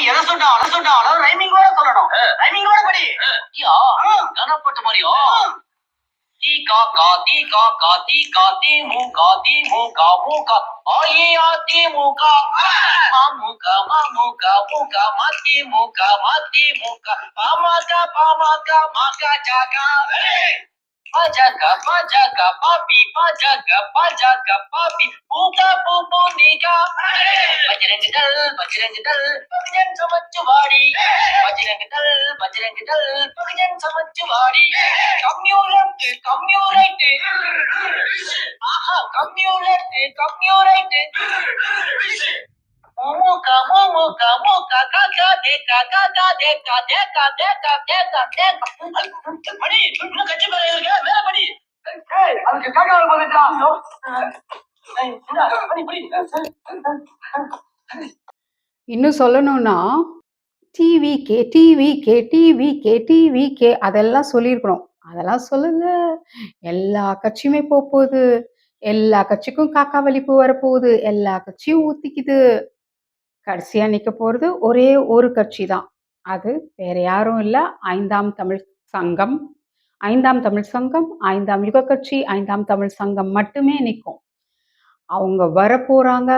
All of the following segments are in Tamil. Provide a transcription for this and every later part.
எதை சொன்னாலும் ரைமிங்கோட சொல்லணும். ரைமிங்கோட படி. யா கனப்பட்ட மாதிரியோ தி கா கா தி கா கா தி கா தி மு கா தி மு கா மு கா ஆயி ஆ தி மு கா மா மு கா மா மு கா மு கா மா தி மு கா மா தி மு கா பா மா கா மா கா ஜா கா பாஜக பாஜக பாபி பாஜக பாஜக பாபி பூகா பூபு நீகா பஜ்ரங் தல் பகுஜன் சமச்சுவாடி பஜ்ரங் தல் பகுஜன் சமச்சுவாடி கம்யூனிட்டி ஆஹா கம்யூனிட்டி மூமுகா காக்கா தேக்கா மணி இன்னும் கட்சி மேல இருக்கு மேல படி. அதுக்கு காக்காவை வந்துட்டா. இன்னும் சொல்லணும்னா டிவிகே டிவிகே டிவிகே டிவிகே அதெல்லாம் சொல்லியிருக்கணும். அதெல்லாம் சொல்லுங்க. எல்லா கட்சியுமே போகுது. எல்லா கட்சிக்கும் காக்கா வலிப்பு வரப்போகுது. எல்லா கட்சியும் ஊத்திக்குது. கடைசியா நிக்க போறது ஒரே ஒரு கட்சி தான். அது வேற யாரும் இல்ல. 5ஆம் தமிழ் சங்கம். 5ஆம் தமிழ் சங்கம், 5ஆம் யுக கட்சி, 5ஆம் தமிழ் சங்கம் மட்டுமே நிற்கும். அவங்க வரப்போறாங்க,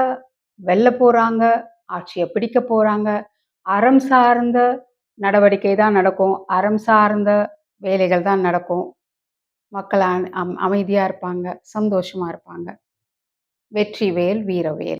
வெல்ல போறாங்க, ஆட்சியை பிடிக்க போறாங்க. அறம் சார்ந்த நடவடிக்கை தான் நடக்கும். அறம் சார்ந்த வேலைகள் தான் நடக்கும். மக்கள் அமைதியா இருப்பாங்க, சந்தோஷமா இருப்பாங்க. வெற்றிவேல் வீரவேல்.